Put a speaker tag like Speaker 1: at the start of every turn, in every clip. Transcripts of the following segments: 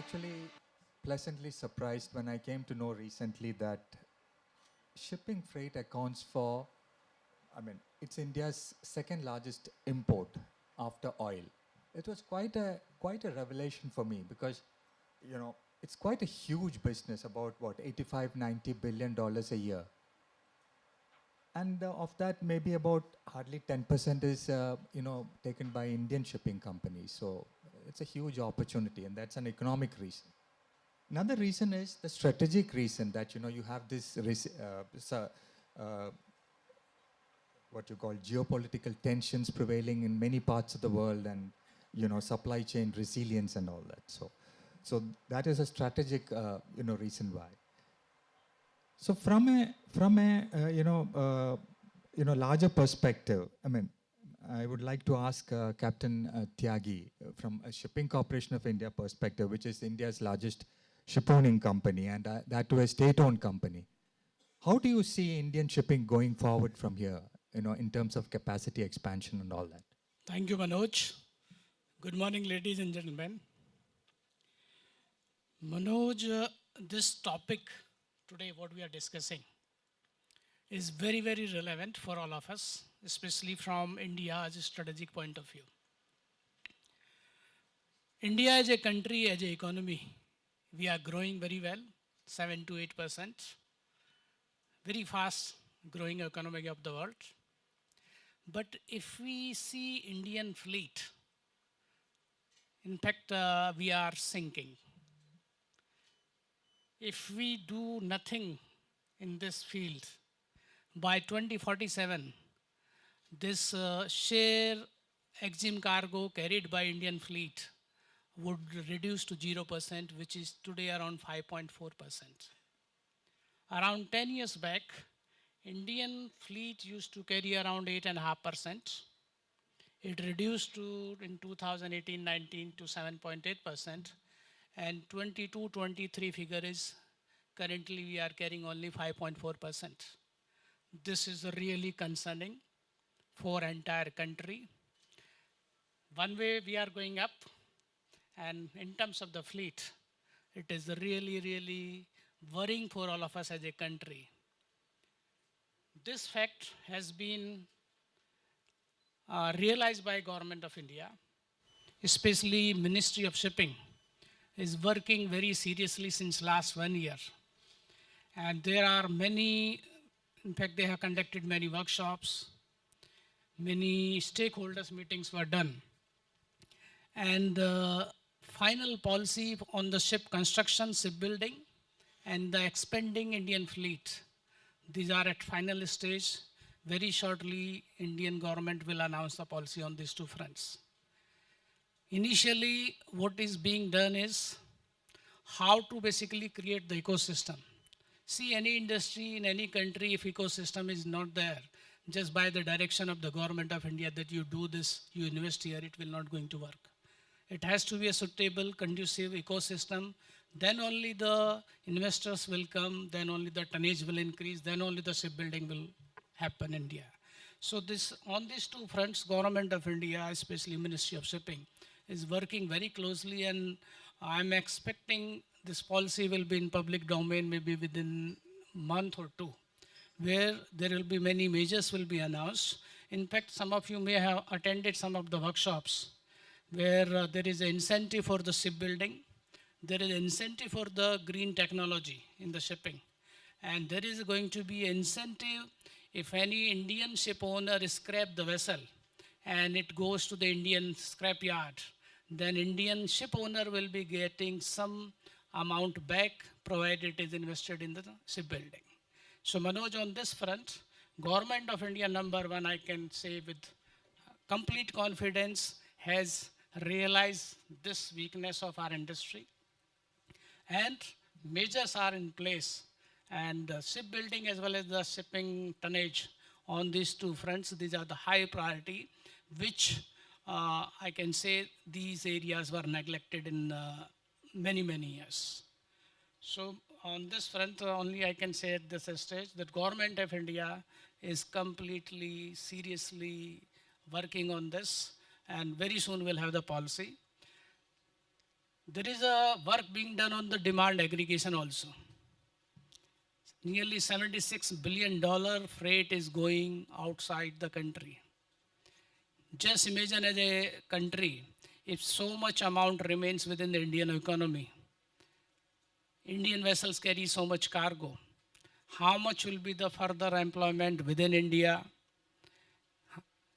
Speaker 1: actually pleasantly surprised when I came to know recently that shipping freight accounts for, it's India's second largest import after oil. It was quite a revelation for me because, it's quite a huge business, about what, 85, 90 billion dollars a year. And of that, maybe about hardly 10% is, taken by Indian shipping companies. So it's a huge opportunity, and that's an economic reason. Another reason is the strategic reason that, you have this, what you call geopolitical tensions prevailing in many parts of the world, and, supply chain resilience and all that. So that is a strategic, reason why. So from a larger perspective, I would like to ask Captain Tyagi from a Shipping Corporation of India perspective, which is India's largest shipowning company, and that to a state-owned company. How do you see Indian shipping going forward from here, in terms of capacity expansion and all that?
Speaker 2: Thank you, Manoj. Good morning, ladies and gentlemen. Manoj, this topic today, what we are discussing, is very, very relevant for all of us, especially from India as a strategic point of view. India as a country, as an economy, we are growing very well, 7 to 8%. Very fast growing economy of the world. But if we see Indian fleet, in fact, we are sinking. If we do nothing in this field, by 2047, this share exim cargo carried by Indian fleet would reduce to 0%, which is today around 5.4%. Around 10 years back, Indian fleet used to carry around 8.5%. It reduced to, in 2018-19, to 7.8%. And 22-23 figure is, currently we are carrying only 5.4%. This is really concerning for entire country. One way we are going up, and in terms of the fleet, it is really, really worrying for all of us as a country. This fact has been realized by Government of India, especially Ministry of Shipping is working very seriously since last 1 year. And there are many, in fact, they have conducted many workshops, many stakeholders meetings were done. And the final policy on the ship construction, shipbuilding, and the expanding Indian fleet, these are at final stage. Very shortly, Indian government will announce the policy on these two fronts. Initially, what is being done is how to basically create the ecosystem. See, any industry in any country, if ecosystem is not there, just by the direction of the Government of India that you do this, you invest here, it will not going to work. It has to be a suitable, conducive ecosystem. Then only the investors will come, then only the tonnage will increase, then only the shipbuilding will happen in India. So this, on these two fronts, Government of India, especially Ministry of Shipping, is working very closely, and I'm expecting this policy will be in public domain maybe within a month or two, where there will be many measures will be announced. In fact, some of you may have attended some of the workshops where there is an incentive for the shipbuilding, there is an incentive for the green technology in the shipping, and there is going to be an incentive if any Indian ship owner scrap the vessel and it goes to the Indian scrap yard, then Indian ship owner will be getting some amount back provided it is invested in the shipbuilding. So Manoj, on this front, Government of India, number one, I can say with complete confidence, has realized this weakness of our industry, and measures are in place, and shipbuilding as well as the shipping tonnage on these two fronts, these are the high priority, which I can say these areas were neglected in many, many years. So on this front, only I can say at this stage that Government of India is completely, seriously working on this, and very soon we'll have the policy. There is a work being done on the demand aggregation also. Nearly $76 billion freight is going outside the country. Just imagine as a country, if so much amount remains within the Indian economy, Indian vessels carry so much cargo, how much will be the further employment within India?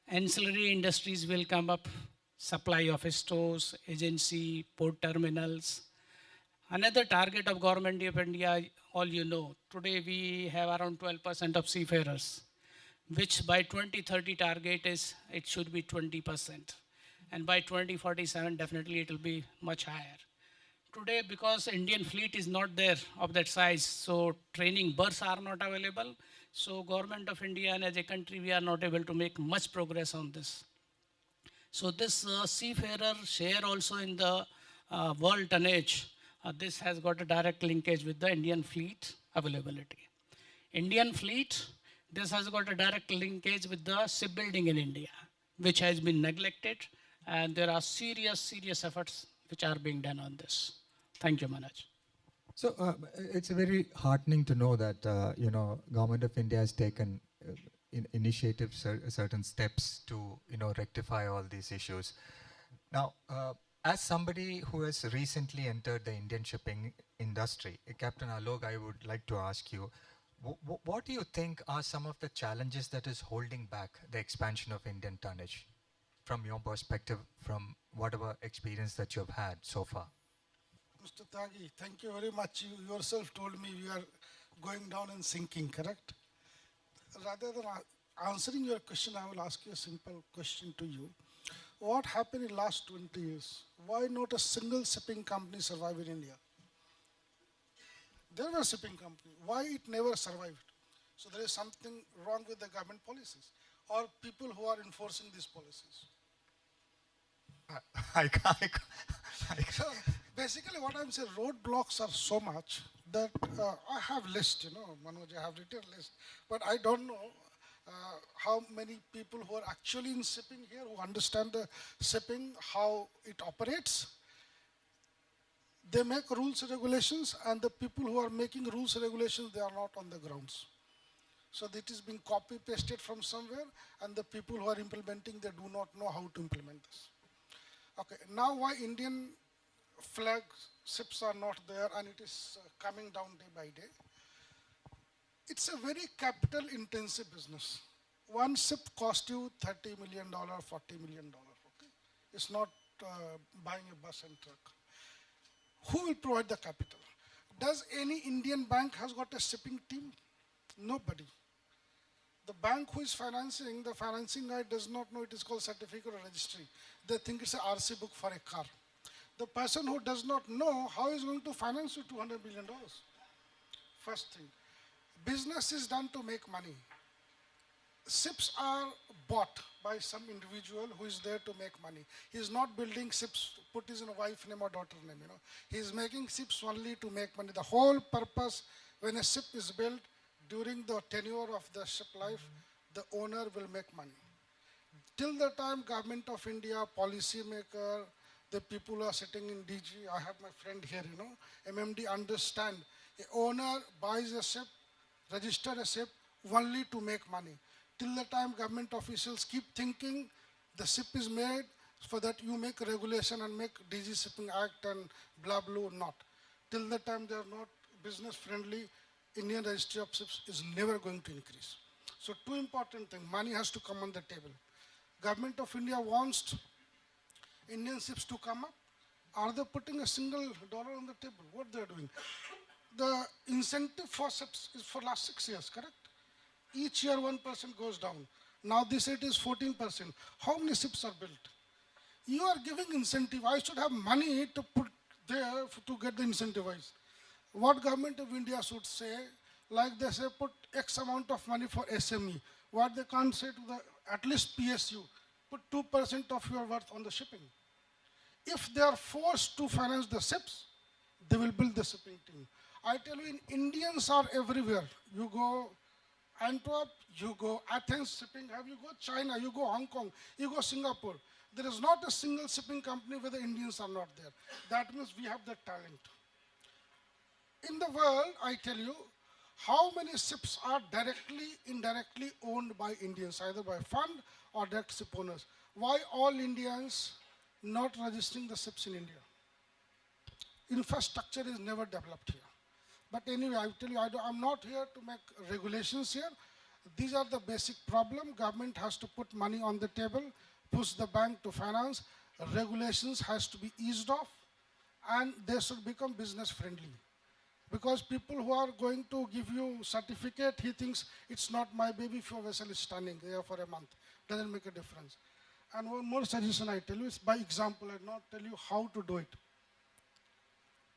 Speaker 2: Ancillary industries will come up, supply of stores, agency, port terminals. Another target of government of India, all you know, today we have around 12% of seafarers, which by 2030 target is it should be 20%. And by 2047, definitely it will be much higher. Today, because Indian fleet is not there of that size, so training berths are not available. So government of India and as a country, we are not able to make much progress on this. So this seafarer share also in the world tonnage, this has got a direct linkage with the Indian fleet availability. Indian fleet, this has got a direct linkage with the shipbuilding in India, which has been neglected, and there are serious efforts which are being done on this. Thank you, Manoj.
Speaker 1: So it's very heartening to know that Government of India has taken initiatives, certain steps to rectify all these issues. Now, as somebody who has recently entered the Indian shipping industry, Captain Alok, I would like to ask you, what do you think are some of the challenges that is holding back the expansion of Indian tonnage, from your perspective, from whatever experience that you've had so far?
Speaker 3: Mr. Tyagi, thank you very much. You yourself told me we are going down and sinking, correct? Rather than answering your question, I will ask you a simple question to you. What happened in last 20 years? Why not a single shipping company survive in India? There were shipping company. Why it never survived? So there is something wrong with the government policies or people who are enforcing these policies. So basically what I'm saying, roadblocks are so much that I have list, Manoj, I have written list, but I don't know how many people who are actually in shipping here, who understand the shipping, how it operates. They make rules and regulations, and the people who are making rules and regulations, they are not on the grounds. So it is being copy pasted from somewhere, and the people who are implementing, they do not know how to implement this. Okay, now why Indian flag ships are not there and it is coming down day by day? It's a very capital intensive business. One ship costs you $30 million, $40 million. Okay? It's not buying a bus and truck. Who will provide the capital? Does any Indian bank has got a shipping team? Nobody. The bank who is financing, the financing guy does not know it is called certificate or registry. They think it's an RC book for a car. The person who does not know how is going to finance you $200 billion. First thing. Business is done to make money. Ships are bought by some individual who is there to make money. He is not building ships to put his wife name or daughter name. He is making ships only to make money. The whole purpose when a ship is built, during the tenure of the ship life, the owner will make money. Till the time Government of India, policy maker, the people who are sitting in DG, I have my friend here, MMD understand, the owner buys a ship, register a ship only to make money. Till the time government officials keep thinking the ship is made for that you make a regulation and make DG Shipping Act and blah blah, not. Till the time they are not business friendly, Indian registry of ships is never going to increase. So two important things, money has to come on the table. Government of India wants Indian ships to come up. Are they putting a single dollar on the table? What they are doing? The incentive for ships is for last 6 years, correct? Each year 1% goes down. Now this rate is 14%. How many ships are built? You are giving incentive. I should have money to put there to get the incentivized. What government of India should say, like they say put X amount of money for SME. What they can't say to the, at least PSU, put 2% of your worth on the shipping. If they are forced to finance the ships, they will build the shipping team. I tell you, Indians are everywhere. You go Antwerp, you go Athens shipping, have you go China, you go Hong Kong, you go Singapore. There is not a single shipping company where the Indians are not there. That means we have the talent. In the world, I tell you, how many ships are directly, indirectly owned by Indians, either by fund or direct ship owners? Why all Indians not registering the ships in India? Infrastructure is never developed here. But anyway, I tell you, I'm not here to make regulations here. These are the basic problem. Government has to put money on the table, push the bank to finance. Regulations has to be eased off, and they should become business friendly. Because people who are going to give you certificate, he thinks it's not my baby if your vessel is standing there for a month. Doesn't make a difference. And one more suggestion I tell you is by example, I not tell you how to do it.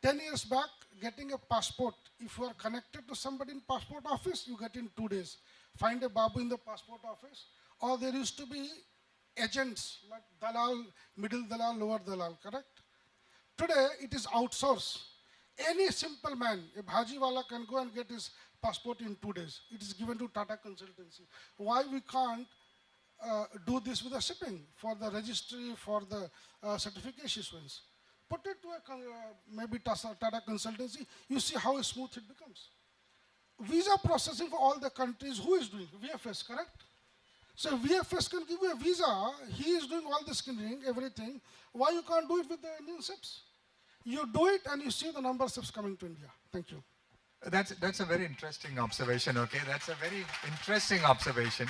Speaker 3: 10 years back, getting a passport, if you are connected to somebody in passport office, you get in 2 days. Find a babu in the passport office, or there used to be agents like dalal, middle dalal, lower dalal, correct? Today, it is outsourced. Any simple man, a bhaji wala can go and get his passport in 2 days. It is given to Tata Consultancy. Why we can't do this with the shipping, for the registry, for the certification issuance? Put it to a maybe Tata Consultancy, you see how smooth it becomes. Visa processing for all the countries, who is doing? VFS, correct? So VFS can give you a visa, he is doing all the screening, everything. Why you can't do it with the Indian ships? You do it and you see the number of ships coming to India. Thank you.
Speaker 1: That's a very interesting observation, okay? That's a very interesting observation,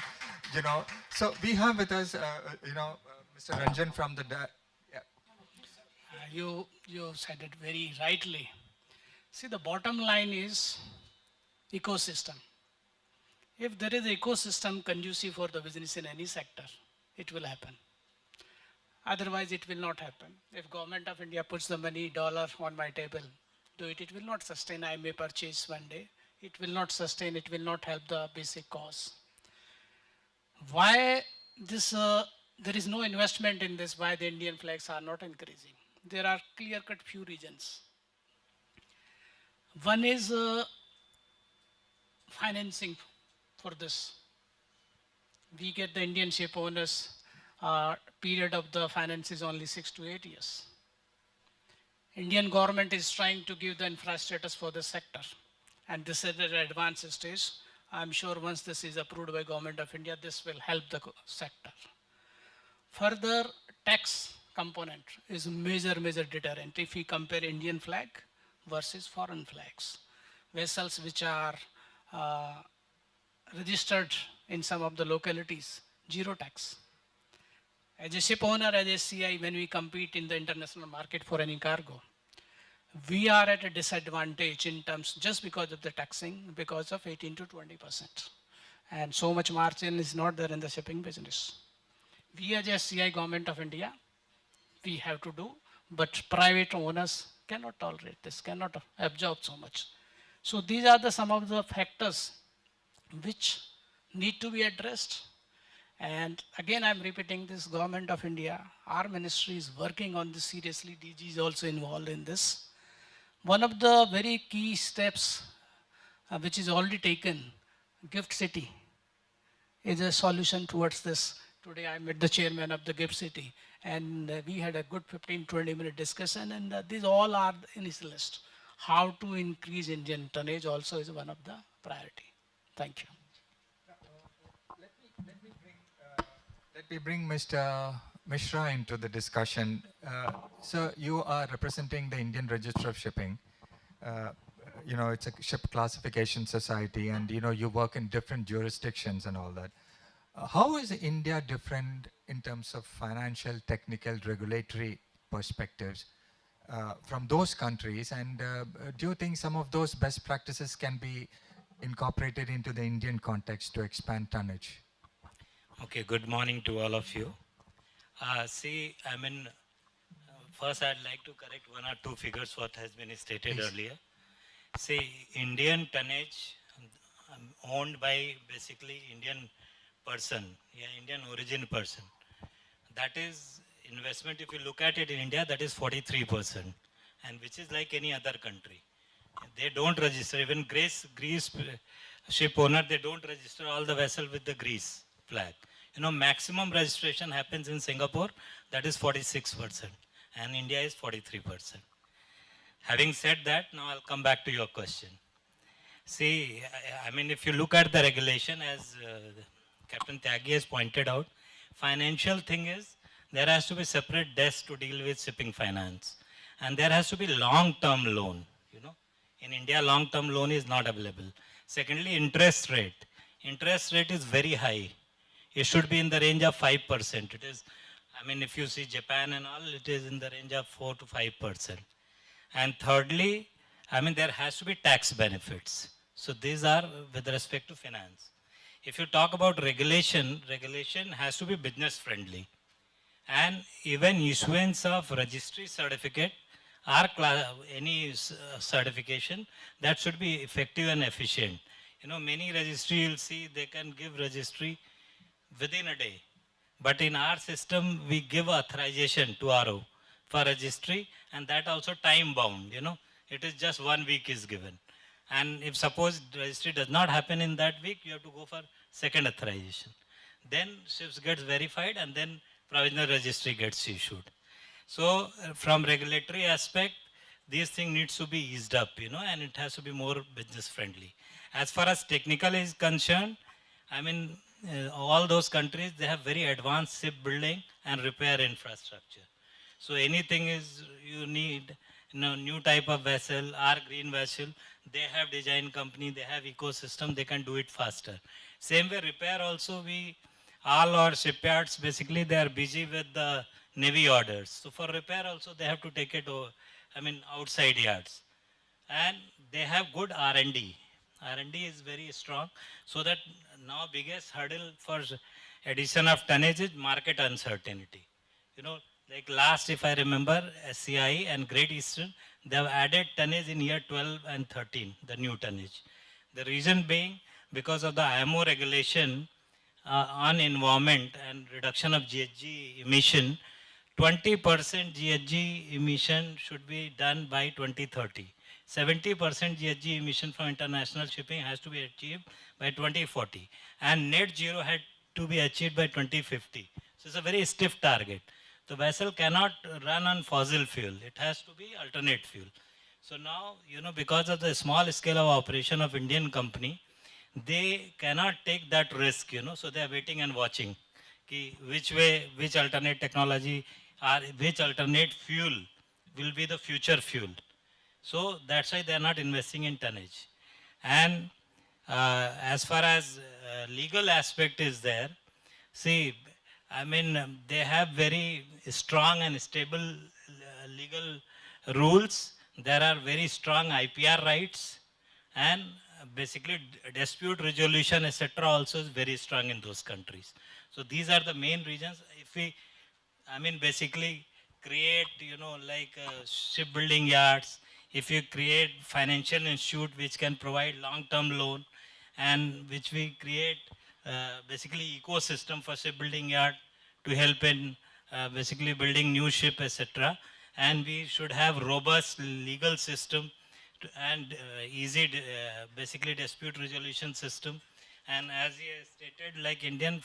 Speaker 1: you know. So we have with us, Mr. Ranjan from the...
Speaker 2: You said it very rightly. See, the bottom line is ecosystem. If there is an ecosystem conducive for the business in any sector, it will happen. Otherwise, it will not happen. If government of India puts the money, dollar on my table, do it, it will not sustain. I may purchase one day. It will not sustain. It will not help the basic cause. Why this? There is no investment in this. Why the Indian flags are not increasing? There are clear-cut few reasons. One is financing for this. We get the Indian ship owners, period of the finance is only 6 to 8 years. Indian government is trying to give the infra status for the sector. And this is at an advanced stage. I'm sure once this is approved by government of India, this will help the sector. Further, tax component is a major deterrent if we compare Indian flag versus foreign flags. Vessels which are registered in some of the localities, zero tax. As a ship owner, as a CI, when we compete in the international market for any cargo, we are at a disadvantage in terms just because of the taxing, because of 18 to 20%. And so much margin is not there in the shipping business. We as a CI, government of India, we have to do, but private owners cannot tolerate this, cannot absorb so much. So these are some of the factors which need to be addressed. And again, I'm repeating this, government of India, our ministry is working on this seriously. DG is also involved in this. One of the very key steps which is already taken, Gift City, is a solution towards this. Today I met the chairman of the Gift City, and we had a good 15-20 minute discussion, and these all are in his list. How to increase Indian tonnage also is one of the priority. Thank you.
Speaker 1: Let me bring Mr. Mishra into the discussion. So you are representing the Indian Register of Shipping. It's a ship classification society, and you work in different jurisdictions and all that. How is India different in terms of financial, technical, regulatory perspectives from those countries? And do you think some of those best practices can be incorporated into the Indian context to expand tonnage?
Speaker 4: Okay, good morning to all of you. First I'd like to correct one or two figures what has been stated earlier. See, Indian tonnage owned by basically Indian person, Indian origin person. That is investment, if you look at it in India, that is 43%, and which is like any other country. They don't register, even Greece ship owner, they don't register all the vessel with the Greece flag. maximum registration happens in Singapore, that is 46%, and India is 43%. Having said that, now I'll come back to your question. See, I mean, if you look at the regulation, as Captain Tyagi has pointed out, financial thing is there has to be separate desk to deal with shipping finance, and there has to be long-term loan. In India, long-term loan is not available. Secondly, interest rate. Interest rate is very high. It should be in the range of 5%. It is, I mean, if you see Japan and all, it is in the range of 4 to 5%. And thirdly, I mean, there has to be tax benefits. So these are with respect to finance. If you talk about regulation, regulation has to be business friendly. And even issuance of registry certificate or any certification, that should be effective and efficient. Many registry you'll see they can give registry within a day. But in our system, we give authorization to RO for registry, and that also time bound. It is just 1 week is given. And if suppose registry does not happen in that week, you have to go for second authorization. Then ships gets verified, and then provisional registry gets issued. So from regulatory aspect, this thing needs to be eased up, and it has to be more business friendly. As far as technical is concerned, I mean, all those countries, they have very advanced shipbuilding and repair infrastructure. So anything is you need, new type of vessel or green vessel, they have design company, they have ecosystem, they can do it faster. Same way repair also, all our shipyards, basically they are busy with the Navy orders. So for repair also they have to take it over, outside yards. And they have good R&D. R&D is very strong. So that now biggest hurdle for addition of tonnage is market uncertainty. Like last, if I remember, SCI and Great Eastern, they have added tonnage in year 12 and 13, the new tonnage. The reason being, because of the IMO regulation on environment and reduction of GHG emission, 20% GHG emission should be done by 2030. 70% GHG emission from international shipping has to be achieved by 2040. And net zero had to be achieved by 2050. So it's a very stiff target. The vessel cannot run on fossil fuel. It has to be alternate fuel. So now, because of the small scale of operation of Indian company, they cannot take that risk, so they are waiting and watching which alternate technology or which alternate fuel will be the future fuel. So that's why they are not investing in tonnage. And as far as legal aspect is there, see, they have very strong and stable legal rules. There are very strong IPR rights, and basically dispute resolution, etc. also is very strong in those countries. So these are the main reasons. If we, basically create, shipbuilding yards, if you create financial institute which can provide long-term loan, and which we create basically ecosystem for shipbuilding yard to help in basically building new ship, etc. And we should have robust legal system and easy basically dispute resolution system. And as he has stated, like Indian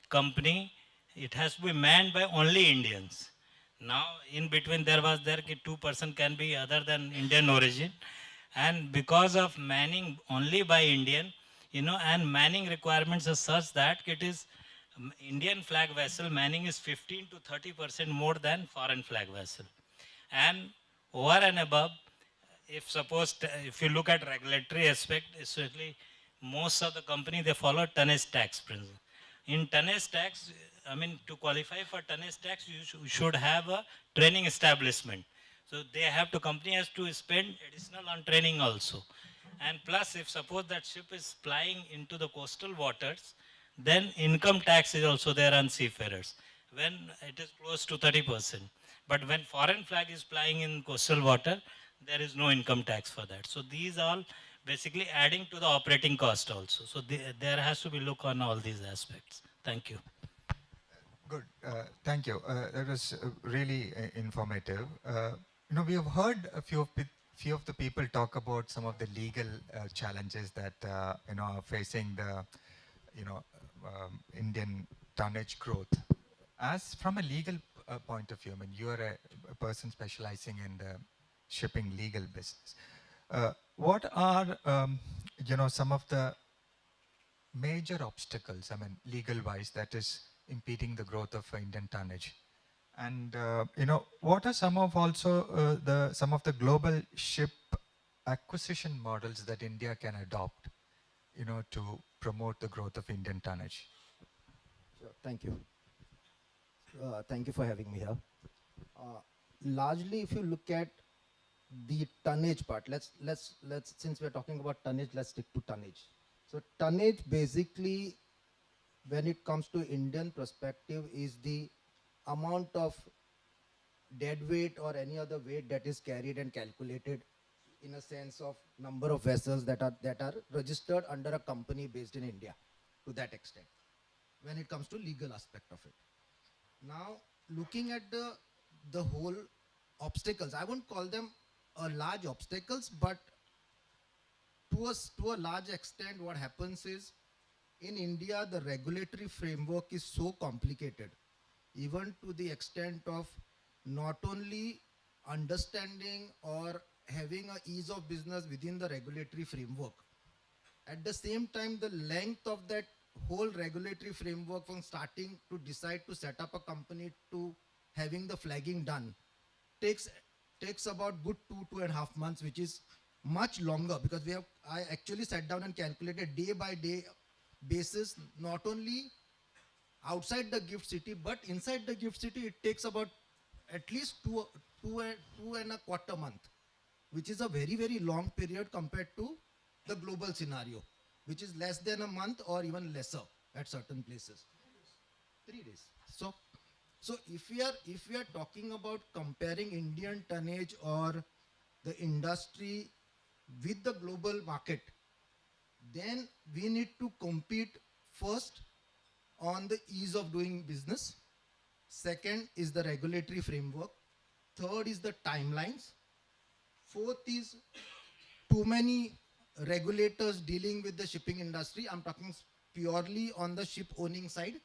Speaker 4: company, it has to be manned by only Indians. Now, in between there 2% can be other than Indian origin. And because of manning only by Indian, and manning requirements are such that it is Indian flag vessel manning is 15 to 30% more than foreign flag vessel. And over and above, if you look at regulatory aspect, especially most of the company, they follow tonnage tax principle. In tonnage tax, to qualify for tonnage tax, you should have a training establishment. So company has to spend additional on training also. And plus, if suppose that ship is plying into the coastal waters, then income tax is also there on seafarers, when it is close to 30%. But when foreign flag is flying in coastal water, there is no income tax for that. So these all basically adding to the operating cost also. So there has to be look on all these aspects. Thank you.
Speaker 1: Good. Thank you. That was really informative. We have heard a few of the people talk about some of the legal challenges that are facing the Indian tonnage growth. As from a legal point of view, I mean, you are a person specializing in the shipping legal business. What are, some of the major obstacles, I mean, legal-wise, that is impeding the growth of Indian tonnage? And, what are some of also some of the global ship acquisition models that India can adopt, to promote the growth of Indian tonnage?
Speaker 5: Sure. Thank you. Thank you for having me here. Largely, if you look at the tonnage part, let's since we're talking about tonnage, let's stick to tonnage. So tonnage basically, when it comes to Indian perspective, is the amount of dead weight or any other weight that is carried and calculated in a sense of number of vessels that are registered under a company based in India, to that extent, when it comes to legal aspect of it. Now, looking at the whole obstacles, I won't call them large obstacles, but to a large extent, what happens is, in India, the regulatory framework is so complicated, even to the extent of not only understanding or having a ease of business within the regulatory framework. At the same time, the length of that whole regulatory framework from starting to decide to set up a company to having the flagging done takes about good 2.5 months, which is much longer, because I actually sat down and calculated day by day basis, not only outside the gift city, but inside the gift city, it takes about at least two and a quarter month, which is a very, very long period compared to the global scenario, which is less than a month or even lesser at certain places. 3 days. So if we are talking about comparing Indian tonnage or the industry with the global market, then we need to compete first on the ease of doing business. Second is the regulatory framework. Third is the timelines. Fourth is too many regulators dealing with the shipping industry. I'm talking purely on the ship owning side.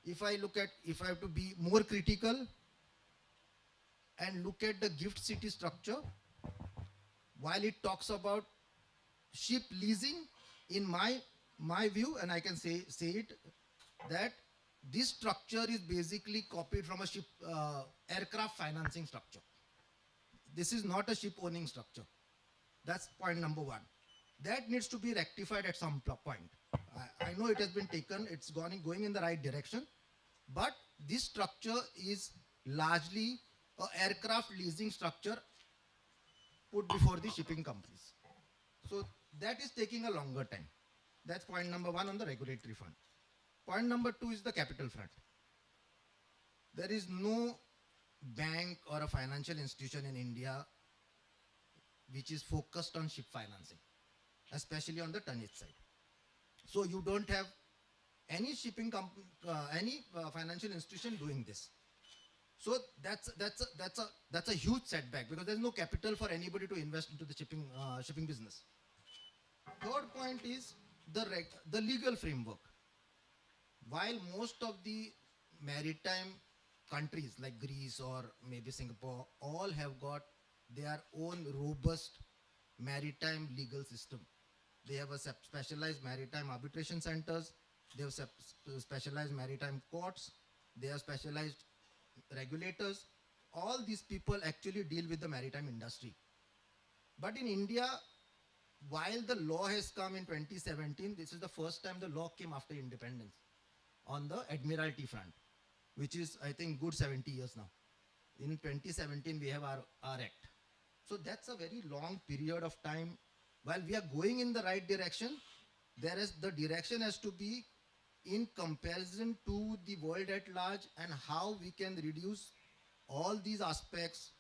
Speaker 5: If I have to be more critical and look at the gift city structure, while it talks about ship leasing, in my view, and I can say it, that this structure is basically copied from a ship aircraft financing structure. This is not a ship owning structure. That's point number one. That needs to be rectified at some point. I know it has been taken, it's going in the right direction, but this structure is largely an aircraft leasing structure put before the shipping companies. So that is taking a longer time. That's point number one on the regulatory front. Point number two is the capital front. There is no bank or a financial institution in India which is focused on ship financing, especially on the tonnage side. So you don't have any shipping company, any financial institution doing this. So that's a huge setback, because there's no capital for anybody to invest into the shipping business. Third point is the legal framework. While most of the maritime countries like Greece or maybe Singapore all have got their own robust maritime legal system. They have a specialized maritime arbitration centers, they have specialized maritime courts, they have specialized regulators. All these people actually deal with the maritime industry. But in India, while the law has come in 2017, this is the first time the law came after independence on the Admiralty front, which is, I think, good 70 years now. In 2017, we have our act. So that's a very long period of time. While we are going in the right direction, the direction has to be in comparison to the world at large, and how we can reduce all these aspects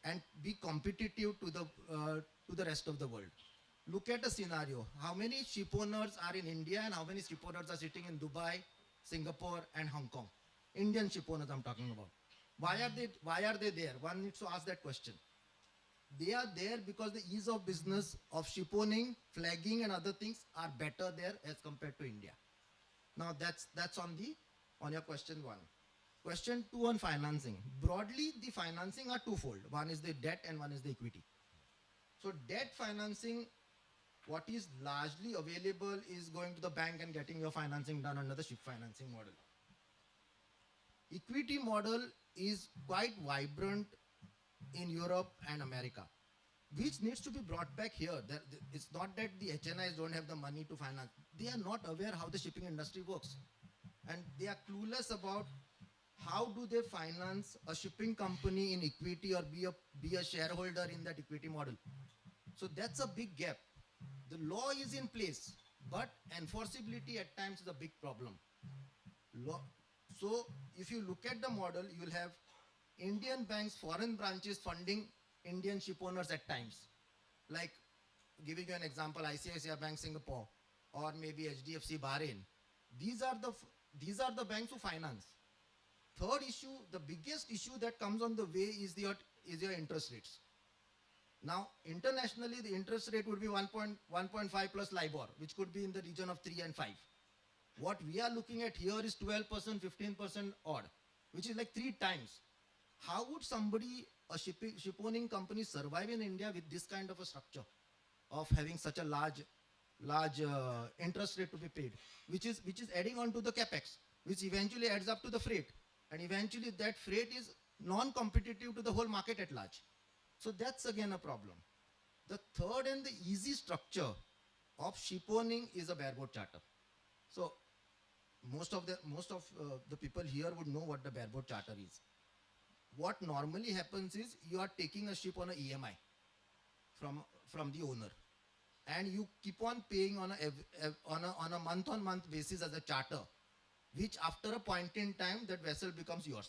Speaker 5: and be competitive to the rest of the world. Look at the scenario. How many ship owners are in India and how many ship owners are sitting in Dubai, Singapore and Hong Kong? Indian ship owners I'm talking about. Why are they there? One needs to ask that question. They are there because the ease of business of ship owning, flagging and other things are better there as compared to India. Now that's on the on your question 1. Question 2 on financing. Broadly, the financing are twofold. One is the debt and one is the equity. So debt financing, what is largely available is going to the bank and getting your financing done under the ship financing model. Equity model is quite vibrant in Europe and America, which needs to be brought back here. It's not that the HNIs don't have the money to finance. They are not aware how the shipping industry works. And they are clueless about how do they finance a shipping company in equity or be a shareholder in that equity model. So that's a big gap. The law is in place, but enforceability at times is a big problem. So if you look at the model, you'll have Indian banks, foreign branches funding Indian ship owners at times. Like giving you an example, ICICI Bank Singapore or maybe HDFC Bahrain. These are the banks who finance. Third issue, the biggest issue that comes on the way is your interest rates. Now, internationally, the interest rate would be 1.5 plus LIBOR, which could be in the region of 3 and 5. What we are looking at here is 12%, 15% odd, which is like 3 times. How would somebody, a ship owning company, survive in India with this kind of a structure of having such a large interest rate to be paid, which is adding on to the capex, which eventually adds up to the freight, and eventually that freight is non-competitive to the whole market at large. So that's again a problem. The third and the easy structure of ship owning is a bareboat charter. So most of the people here would know what the bareboat charter is. What normally happens is you are taking a ship on an EMI from the owner, and you keep on paying on a month-on-month basis as a charter, which after a point in time that vessel becomes yours.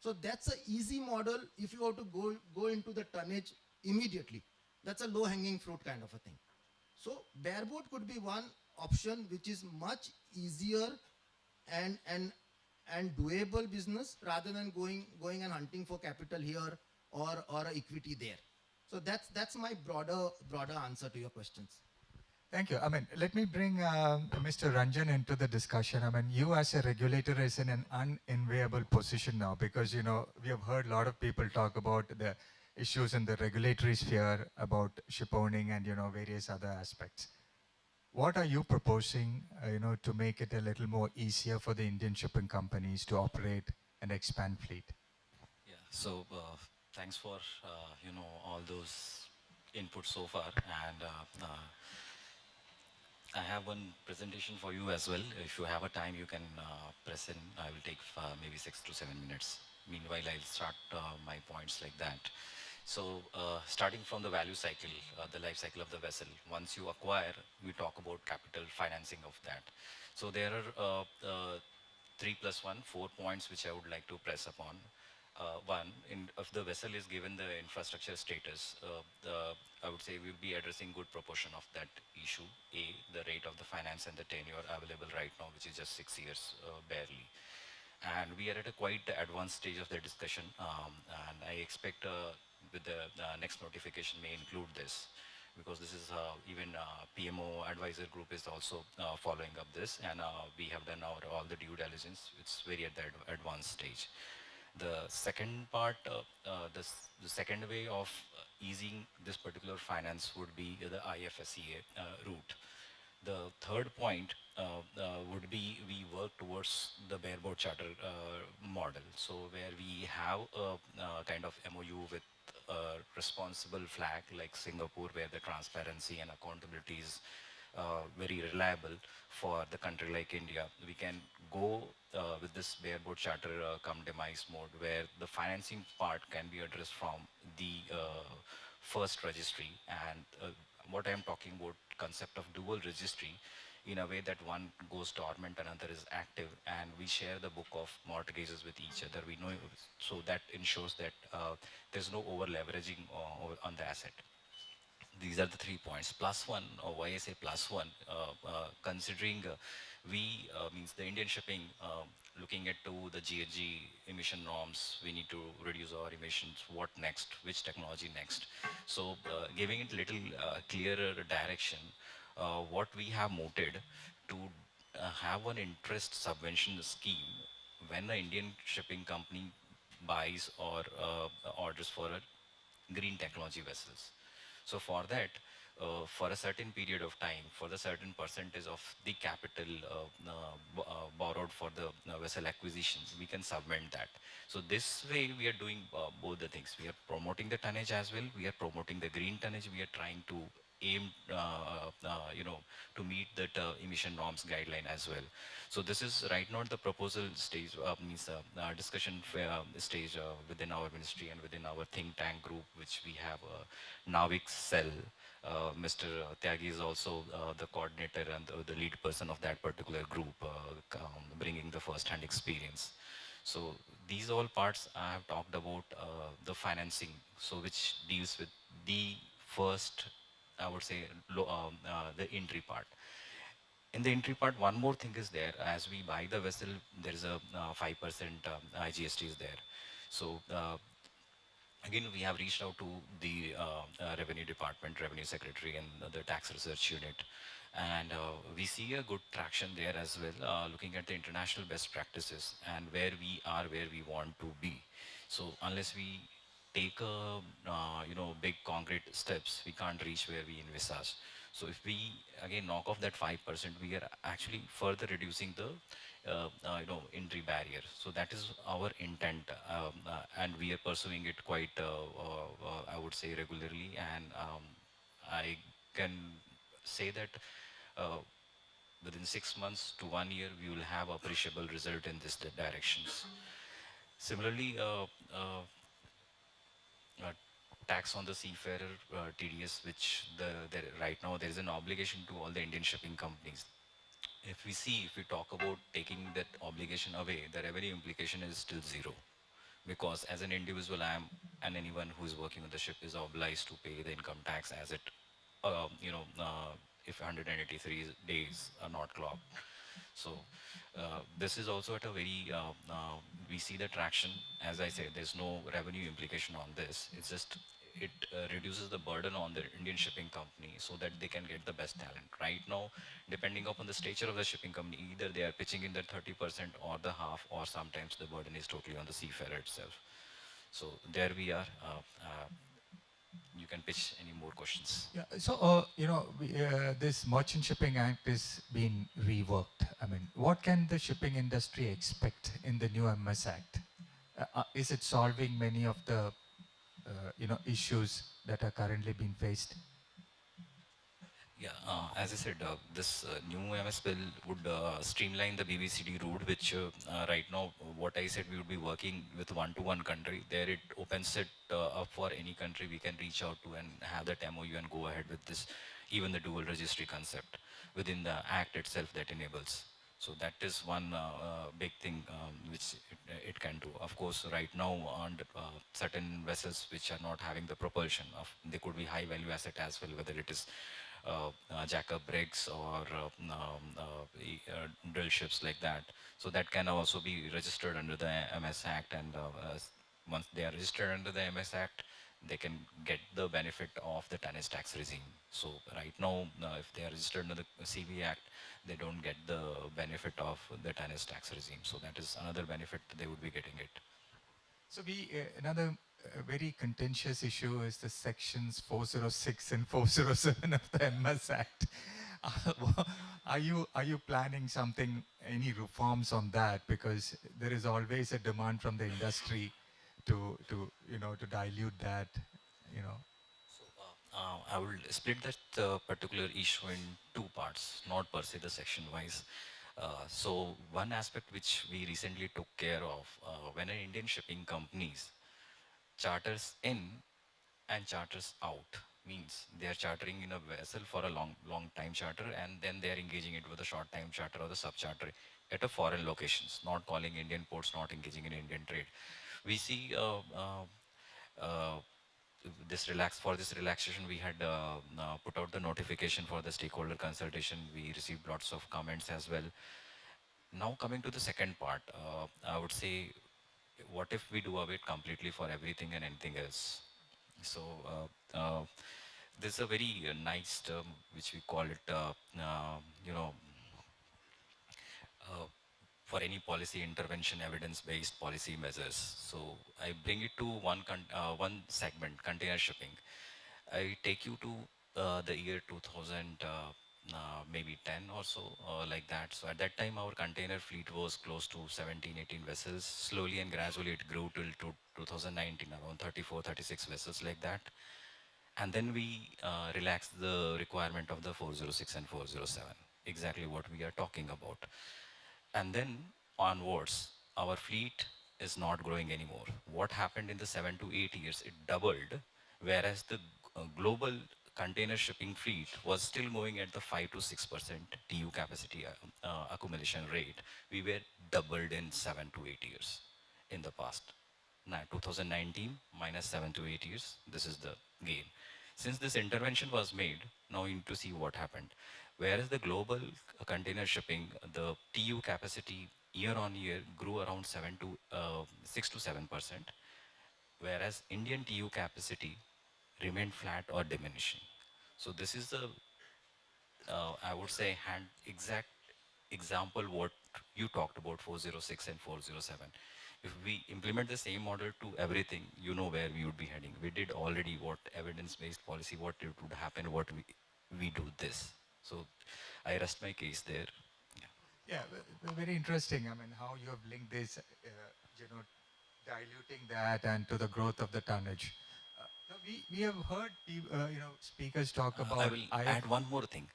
Speaker 5: So that's an easy model if you have to go into the tonnage immediately. That's a low-hanging fruit kind of a thing. So bareboat could be one option which is much easier and doable business rather than going and hunting for capital here or equity there. So that's my broader answer to your questions.
Speaker 1: Thank you. I mean, let me bring Mr. Ranjan into the discussion. I mean, you as a regulator is in an unenviable position now because, you know, we have heard a lot of people talk about the issues in the regulatory sphere about ship owning and, you know, various other aspects. What are you proposing, to make it a little more easier for the Indian shipping companies to operate and expand fleet?
Speaker 6: Yeah, so thanks for, all those inputs so far. And I have one presentation for you as well. If you have a time, you can press in. I will take maybe 6 to 7 minutes. Meanwhile, I'll start my points like that. So starting from the value cycle, the life cycle of the vessel, once you acquire, we talk about capital financing of that. So there are 3 plus 1, 4 points which I would like to press upon. One, if the vessel is given the infrastructure status, I would say we'll be addressing good proportion of that issue. A, the rate of the finance and the tenure available right now, which is just 6 years barely. And we are at a quite advanced stage of the discussion, and I expect with the next notification may include this, because this is even PMO advisor group is also following up this, and we have done all the due diligence. It's very at the advanced stage. The second part, the second way of easing this particular finance would be the IFSCA route. The third point would be we work towards the bareboat charter model. So where we have a kind of MOU with a responsible flag like Singapore, where the transparency and accountability is very reliable for the country like India, we can go with this bareboat charter come demise mode, where the financing part can be addressed from the first registry. And what I'm talking about, concept of dual registry, in a way that one goes dormant, another is active, and we share the book of mortgages with each other. We know, so that ensures that there's no over leveraging on the asset. These are the 3 points. Plus one, or why I say plus one, considering we means the Indian shipping looking at the GHG emission norms, we need to reduce our emissions. What next? Which technology next? So giving it little clearer direction, what we have mooted to have an interest subvention scheme when an Indian shipping company buys or orders for a green technology vessels. So for that, for a certain period of time, for the certain percentage of the capital borrowed for the vessel acquisition, we can subvent that. So this way we are doing both the things. We are promoting the tonnage as well. We are promoting the green tonnage. We are trying to aim, to meet that emission norms guideline as well. So this is right now the proposal stage, means discussion stage within our ministry and within our think tank group, which we have Navik cell. Mr. Tyagi is also the coordinator and the lead person of that particular group, bringing the first-hand experience. So these all parts I have talked about the financing, so which deals with the first, I would say, the entry part. In the entry part, one more thing is there. As we buy the vessel, there is a 5% IGST is there. So again, we have reached out to the revenue department, revenue secretary, and the tax research unit. And we see a good traction there as well, looking at the international best practices and where we are, where we want to be. So unless we take a, big concrete steps, we can't reach where we envisage. So if we again knock off that 5%, we are actually further reducing the entry barrier. So that is our intent, and we are pursuing it quite, I would say, regularly. And I can say that uh, within 6 months to 1 year, we will have appreciable result in this directions. Similarly, uh, tax on the seafarer, TDS, which right now there is an obligation to all the Indian shipping companies. If we talk about taking that obligation away, the revenue implication is still zero. Because as an individual, I am, and anyone who is working on the ship is obliged to pay the income tax as it, if 183 days are not clocked. So this is also at a very, we see the traction. As I said, there's no revenue implication on this. It's just, it reduces the burden on the Indian shipping company so that they can get the best talent. Right now, depending upon the stature of the shipping company, either they are pitching in the 30% or the half, or sometimes the burden is totally on the seafarer itself. So there we are. You can pitch any more questions.
Speaker 1: Yeah, so, this Merchant Shipping Act is being reworked. I mean, what can the shipping industry expect in the new MS Act? Is it solving many of the, issues that are currently being faced?
Speaker 6: Yeah, as I said, this new MS bill would streamline the BBCD route, which right now, what I said, we would be working with one-to-one country. There it opens it up for any country we can reach out to and have that MOU and go ahead with this, even the dual registry concept within the act itself that enables. So that is one big thing which it can do. Of course, right now on certain vessels which are not having the propulsion, they could be high value asset as well, whether it is jack-up rigs or drill ships like that. So that can also be registered under the MS Act, and once they are registered under the MS Act, they can get the benefit of the tonnage tax regime. So right now, if they are registered under the CB Act, they don't get the benefit of the tonnage tax regime. So that is another benefit they would be getting it.
Speaker 1: So another very contentious issue is the sections 406 and 407 of the MS Act. Are you planning something, any reforms on that? Because there is always a demand from the industry to dilute that, you know.
Speaker 6: So I will split that particular issue in two parts, not per se the section wise. So one aspect which we recently took care of, when an Indian shipping companies charters in and charters out, means they are chartering in a vessel for a long time charter, and then they are engaging it with a short time charter or the sub charter at a foreign locations, not calling Indian ports, not engaging in Indian trade. We see uh, this relaxation, we had put out the notification for the stakeholder consultation. We received lots of comments as well. Now coming to the second part, I would say, what if we do away completely for everything and anything else? So there's a very nice term which we call it, for any policy intervention, evidence-based policy measures. So I bring it to one segment, container shipping. I take you to the year 2000, maybe 10 or so, like that. So at that time, our container fleet was close to 17, 18 vessels. Slowly and gradually, it grew till to 2019, around 34, 36 vessels like that. And then we relaxed the requirement of the 406 and 407, exactly what we are talking about. And then onwards, our fleet is not growing anymore. What happened in the 7 to 8 years? It doubled, whereas the global container shipping fleet was still moving at the 5 to 6% TU capacity accumulation rate. We were doubled in 7 to 8 years in the past. Now, 2019 minus 7 to 8 years, this is the gain. Since this intervention was made, now you need to see what happened. Whereas the global container shipping, the TU capacity year on year grew around 6 to 7%, whereas Indian TU capacity remained flat or diminishing. So this is the, I would say, exact example what you talked about 406 and 407. If we implement the same model to everything, you know where we would be heading. We did already what evidence-based policy, what it would happen, what we do this. So I rest my case there. Yeah.
Speaker 1: Yeah, very interesting. I mean, how you have linked this, diluting that and to the growth of the tonnage. Now we have heard, speakers talk about.
Speaker 6: I will add one more thing.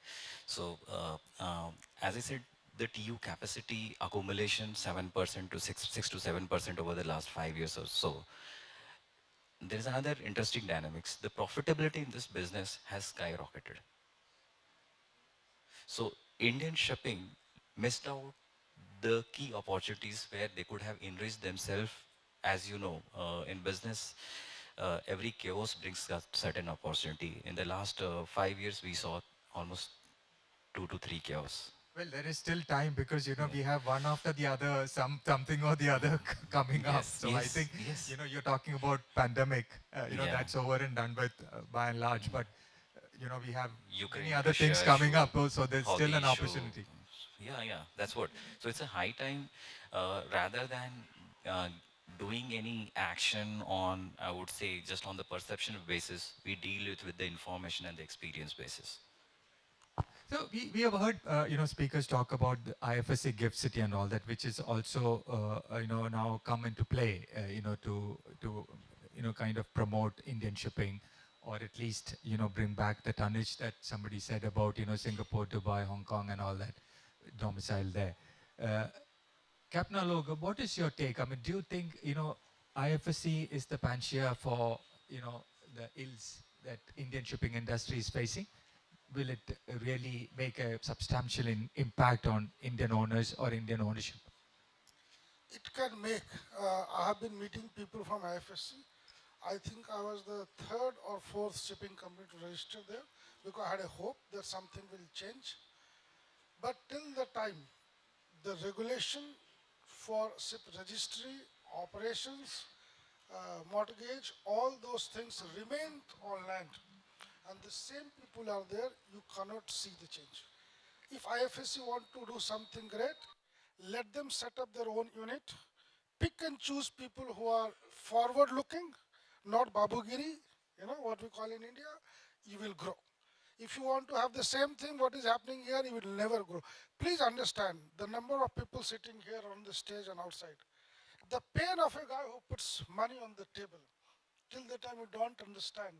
Speaker 6: So, as I said, the TU capacity accumulation 7% to 6 to 7% over the last 5 years or so. There is another interesting dynamics. The profitability in this business has skyrocketed. So Indian shipping missed out the key opportunities where they could have enriched themselves. As you know, in business, every chaos brings a certain opportunity. In the last 5 years, we saw almost 2 to 3 chaos.
Speaker 1: Well, there is still time because we have one after the other, something or the other coming up.
Speaker 6: Yes,
Speaker 1: So I think
Speaker 6: yes.
Speaker 1: you're talking about pandemic.
Speaker 6: Yeah.
Speaker 1: That's over and done with by and large. But we have
Speaker 6: Ukraine,
Speaker 1: many other things
Speaker 6: Russia
Speaker 1: coming
Speaker 6: issue,
Speaker 1: up. So there's
Speaker 6: all
Speaker 1: still
Speaker 6: the
Speaker 1: an
Speaker 6: issue.
Speaker 1: opportunity.
Speaker 6: Yeah, that's what. So it's a high time, rather than doing any action on, I would say, just on the perception basis, we deal it with the information and the experience basis.
Speaker 1: So we have heard speakers talk about the IFSC Gift City and all that, which is also now come into play to kind of promote Indian shipping, or at least bring back the tonnage that somebody said about Singapore, Dubai, Hong Kong, and all that domicile there. Captain Alok, what is your take? I mean, do you think IFSC is the panacea for the ills that Indian shipping industry is facing? Will it really make a substantial impact on Indian owners or Indian ownership?
Speaker 3: It can make. I have been meeting people from IFSC. I think I was the third or fourth shipping company to register there because I had a hope that something will change. But till the time the regulation for ship registry, operations, mortgage, all those things remain on land, and the same people are there, you cannot see the change. If IFSC want to do something great, let them set up their own unit, pick and choose people who are forward looking, not babugiri, what we call in India, you will grow. If you want to have the same thing what is happening here, you will never grow. Please understand the number of people sitting here on the stage and outside. The pain of a guy who puts money on the table, till the time you don't understand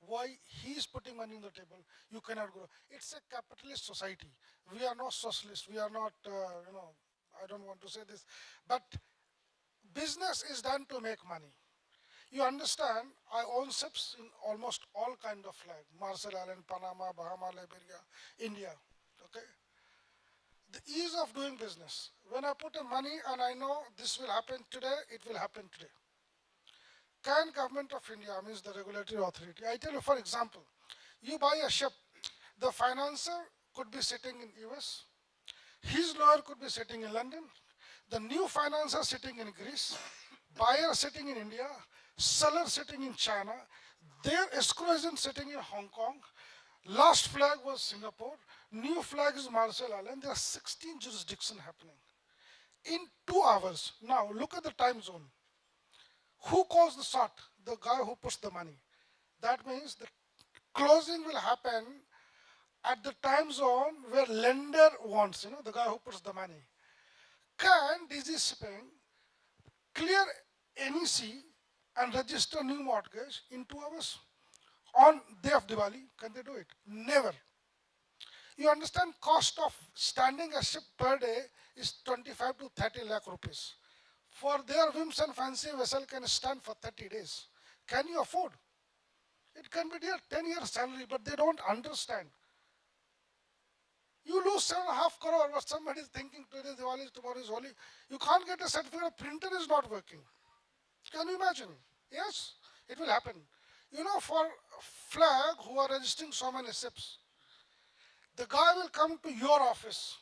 Speaker 3: why he is putting money on the table, you cannot grow. It's a capitalist society. We are not socialist. We are not, I don't want to say this, but business is done to make money. You understand, I own ships in almost all kind of flag, Marshall Island, Panama, Bahama, Liberia, India, okay? The ease of doing business. When I put in money and I know this will happen today, it will happen today. Can Government of India, means the regulatory authority, I tell you for example, you buy a ship, the financer could be sitting in US, his lawyer could be sitting in London, the new financer sitting in Greece, buyer sitting in India, seller sitting in China, their escrow agent sitting in Hong Kong, last flag was Singapore, new flag is Marshall Island, there are 16 jurisdictions happening. in 2 hours. Now look at the time zone. Who calls the shot? The guy who puts the money. That means the closing will happen at the time zone where lender wants, the guy who puts the money. Can DG Shipping clear NEC and register new mortgage in 2 hours? On day of Diwali, can they do it? Never. You understand cost of standing a ship per day is 25 to 30 lakh rupees. For their whims and fancy, vessel can stand for 30 days. Can you afford? It can be their 10-year salary, but they don't understand. You lose 7.5 crore, what somebody is thinking today is Diwali, tomorrow is Holi. You can't get a certificate, a printer is not working. Can you imagine? Yes, it will happen. For flag who are registering so many ships, the guy will come to your office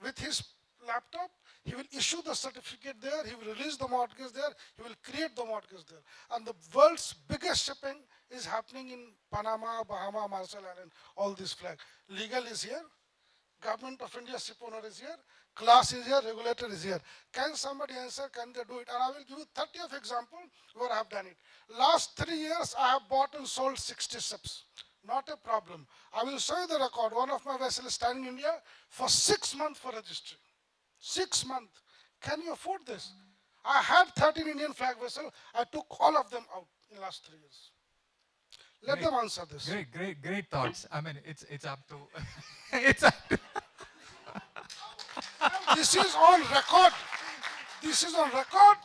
Speaker 3: with his laptop, he will issue the certificate there, he will release the mortgage there, he will create the mortgage there. And the world's biggest shipping is happening in Panama, Bahama, Marshall Island, all these flags. Legal is here, Government of India ship owner is here, class is here, regulator is here. Can somebody answer, can they do it? And I will give you 30 of example where I have done it. Last 3 years, I have bought and sold 60 ships. Not a problem. I will show you the record. One of my vessels is standing in India for 6 months for registry. 6 months. Can you afford this? I had 13 Indian flag vessels. I took all of them out in the last 3 years. Let them answer this.
Speaker 1: Great thoughts. I mean, it's up to, it's up to.
Speaker 3: This is on record. This is on record.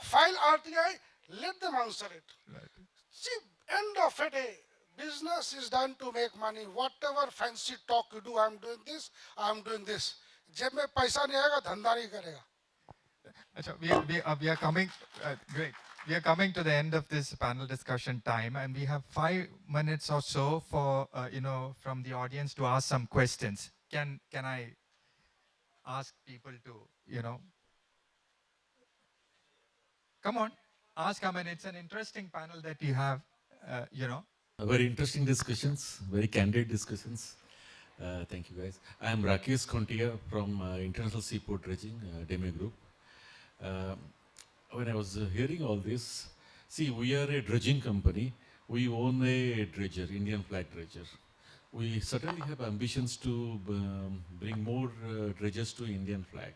Speaker 3: File RTI. Let them answer it.
Speaker 1: Right.
Speaker 3: See, end of a day, business is done to make money. Whatever fancy talk you do, I'm doing this, I'm doing this. जब में पैसा नहीं आएगा, धंधा नहीं करेगा.
Speaker 1: Achha, we are coming, great. We are coming to the end of this panel discussion time, and we have 5 minutes or so for, from the audience to ask some questions. Can I ask people to, come on, ask. I mean, it's an interesting panel that you have,
Speaker 7: Very interesting discussions, very candid discussions. Thank you, guys. I am Rakesh Khontia from International Seaport Dredging, Deme Group. When I was hearing all this, see, we are a dredging company. We own a dredger, Indian flag dredger. We certainly have ambitions to bring more dredgers to Indian flag.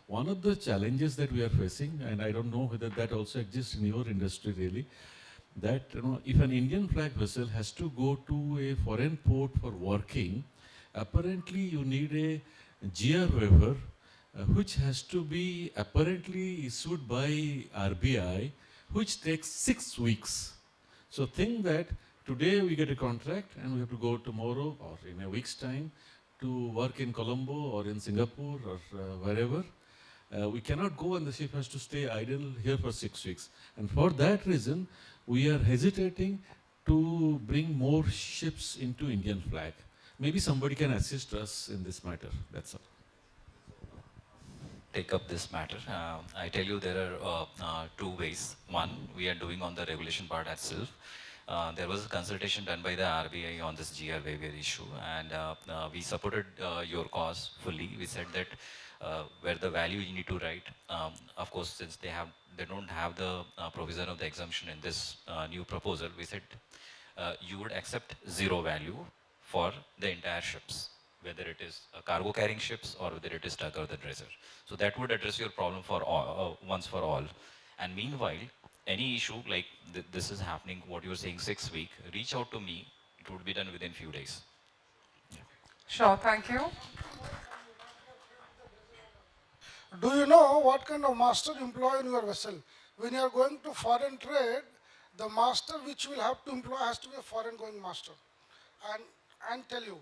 Speaker 7: One of the challenges that we are facing, and I don't know whether that also exists in your industry really, that if an Indian flag vessel has to go to a foreign port for working, apparently you need a GR waiver which has to be apparently issued by RBI, which takes 6 weeks. So think that today we get a contract and we have to go tomorrow or in a week's time to work in Colombo or in Singapore or wherever. We cannot go and the ship has to stay idle here for 6 weeks. And for that reason, we are hesitating to bring more ships into Indian flag. Maybe somebody can assist us in this matter. That's all.
Speaker 6: Take up this matter. I tell you there are 2 ways. One, we are doing on the regulation part itself. There was a consultation done by the RBI on this GR waiver issue, and we supported your cause fully. We said that where the value you need to write, of course, since they don't have the provision of the exemption in this new proposal, we said you would accept 0 value for the entire ships, whether it is cargo carrying ships or whether it is tug or the dredger. So that would address your problem for all, once for all. And meanwhile, any issue like this is happening, what you're saying 6 weeks, reach out to me. It would be done within few days. Yeah.
Speaker 8: Sure, thank you.
Speaker 3: Do you know what kind of master employ in your vessel? When you are going to foreign trade, the master which you will have to employ has to be a foreign going master. And tell you,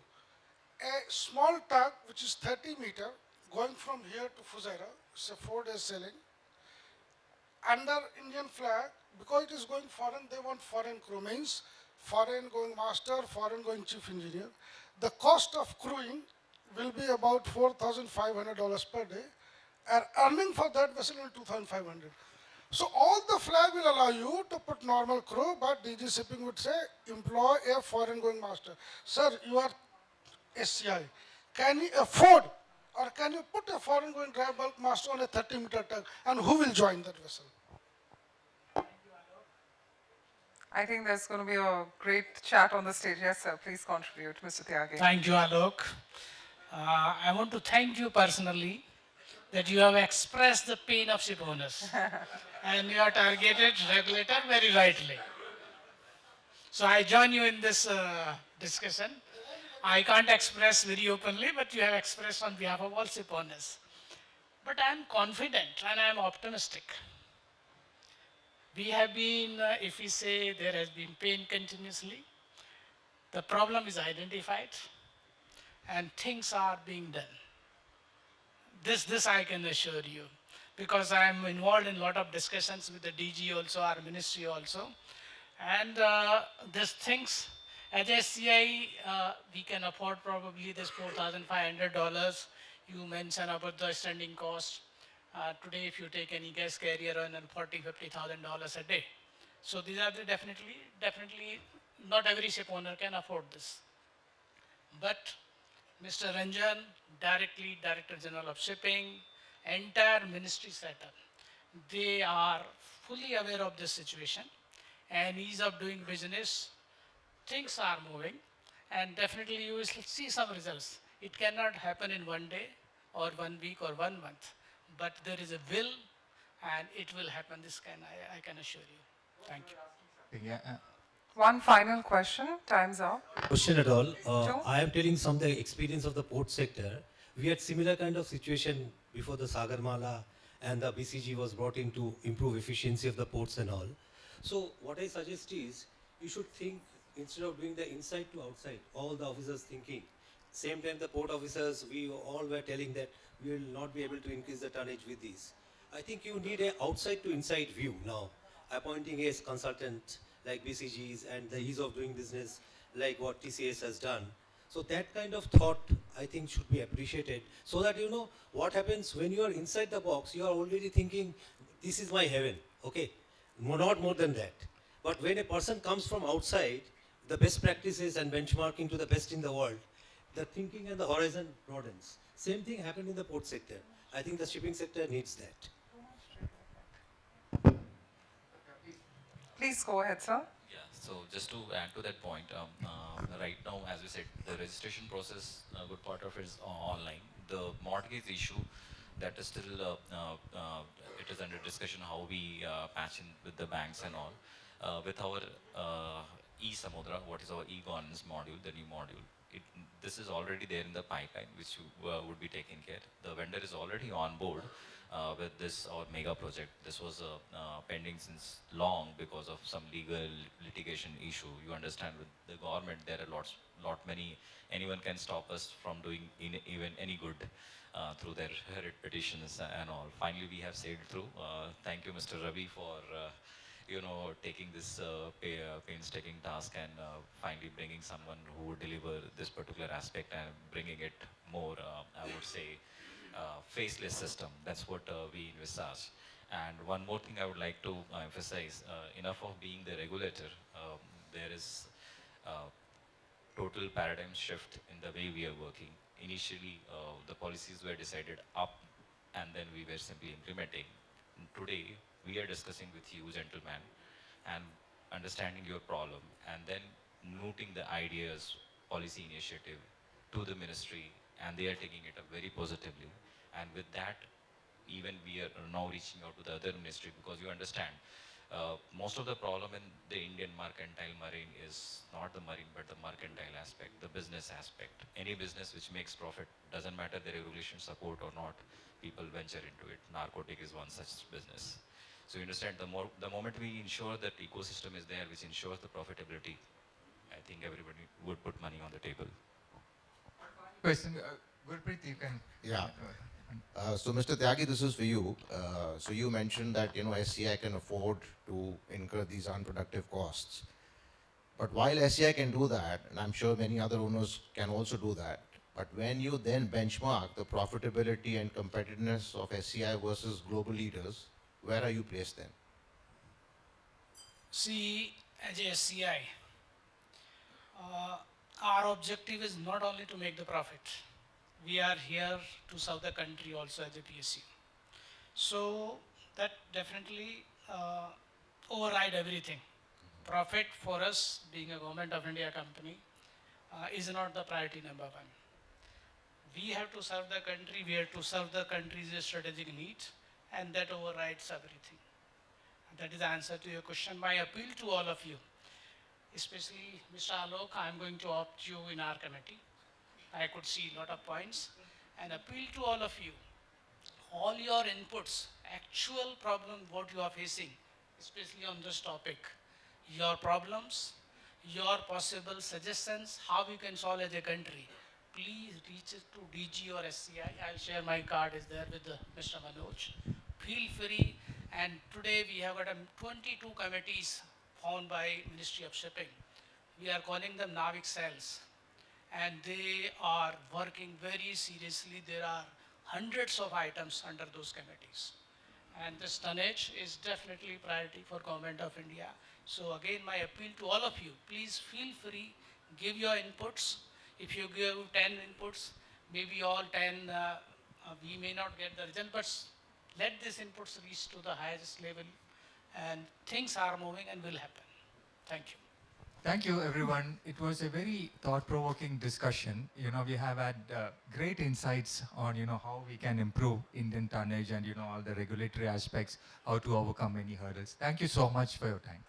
Speaker 3: a small tug which is 30 meter going from here to Fujairah, it's a 4-day sailing, under Indian flag, because it is going foreign, they want foreign crew, means foreign going master, foreign going chief engineer. The cost of crewing will be about $4,500 per day, and earning for that vessel will be $2,500. So all the flag will allow you to put normal crew, but DG Shipping would say, employ a foreign going master. Sir, you are SCI. Can you afford Or can you put a foreign going dry bulk mast on a 30-meter tug, and who will join that vessel?
Speaker 8: I think there's going to be a great chat on the stage. Yes, sir. Please contribute, Mr. Tyagi.
Speaker 2: Thank you, Alok. I want to thank you personally that you have expressed the pain of ship owners and you have targeted regulator very rightly. So I join you in this discussion. I can't express very openly, but you have expressed on behalf of all ship owners. But I am confident and I am optimistic. We have been, if we say there has been pain continuously, the problem is identified and things are being done. This I can assure you, because I am involved in a lot of discussions with the DG also, our ministry also. And these things, as SCI, we can afford probably this $4,500. You mentioned about the standing cost. Today, if you take any gas carrier on $40,000-$50,000 a day. So these are the definitely not every ship owner can afford this. But Mr. Ranjan, directly Director General of Shipping, entire ministry setup, they are fully aware of this situation and ease of doing business. Things are moving and definitely you will see some results. It cannot happen in one day or 1 week or 1 month, but there is a will and it will happen. This I can assure you. Thank you.
Speaker 1: Yeah,
Speaker 8: One final question. Time's up.
Speaker 9: Question at all.
Speaker 8: Joe?
Speaker 9: I am telling some the experience of the port sector. We had similar kind of situation before the Sagarmala and the BCG was brought in to improve efficiency of the ports and all. So what I suggest is you should think instead of doing the inside to outside, all the officers thinking. Same time the port officers, we all were telling that we will not be able to increase the tonnage with these. I think you need a outside to inside view now, appointing a consultant like BCGs and the ease of doing business like what TCS has done. So that kind of thought I think should be appreciated so that you know what happens when you are inside the box, you are already thinking this is my heaven, okay, not more than that. But when a person comes from outside, the best practices and benchmarking to the best in the world, the thinking and the horizon broadens. Same thing happened in the port sector. I think the shipping sector needs that.
Speaker 8: Please go ahead, sir.
Speaker 6: Yeah, so just to add to that point, right now, as we said, the registration process, a good part of it is online. The mortgage issue, that is still, it is under discussion how we patch in with the banks and all. With our e-Samudra, what is our e-governance module, the new module, this is already there in the pipeline, which would be taken care. The vendor is already on board with this our mega project. This was pending since long because of some legal litigation issue. You understand, with the government there are many, anyone can stop us from doing even any good through their petitions and all. Finally we have sailed through. Thank you Mr. Ravi for taking this painstaking task and finally bringing someone who would deliver this particular aspect and bringing it more, I would say, faceless system. That's what we envisage. And one more thing I would like to emphasize, enough of being the regulator, there is total paradigm shift in the way we are working. Initially, the policies were decided up and then we were simply implementing. Today, we are discussing with you, gentlemen, and understanding your problem, and then noting the ideas, policy initiative to the ministry, and they are taking it up very positively. And with that, even we are now reaching out to the other ministry, because you understand, most of the problem in the Indian mercantile marine is not the marine, but the mercantile aspect, the business aspect. Any business which makes profit, doesn't matter the regulation support or not, people venture into it. Narcotic is one such business. So you understand, the moment we ensure that ecosystem is there, which ensures the profitability, I think everybody would put money on the table.
Speaker 1: question, Gurpreet, you can.
Speaker 10: Yeah. So Mr. Tyagi, this is for you. So you mentioned that SCI can afford to incur these unproductive costs. But while SCI can do that, and I'm sure many other owners can also do that, but when you then benchmark the profitability and competitiveness of SCI versus global leaders, where are you placed then?
Speaker 2: See, as a SCI, our objective is not only to make the profit. we are here to serve the country also as a PSU. So that definitely override everything. Profit for us, being a Government of India company, is not the priority number one. We have to serve the country, we have to serve the country's strategic needs, and that overrides everything. That is the answer to your question. My appeal to all of you, especially Mr. Alok, I am going to opt you in our committee. I could see a lot of points. And appeal to all of you, all your inputs, actual problem what you are facing, especially on this topic, your problems, your possible suggestions, how we can solve as a country, please reach it to DG or SCI. I'll share my card is there with Mr. Manoj. Feel free, and today we have got 22 committees found by Ministry of Shipping. We are calling them NAVIC cells, and they are working very seriously. There are hundreds of items under those committees. And this tonnage is definitely priority for Government of India. So again, my appeal to all of you, please feel free, give your inputs. If you give 10 inputs, maybe all 10, we may not get the result, but let these inputs reach to the highest level, and things are moving and will happen. Thank you.
Speaker 1: Thank you, everyone. It was a very thought-provoking discussion. We have had great insights on, how we can improve Indian tonnage and, all the regulatory aspects, how to overcome any hurdles. Thank you so much for your time.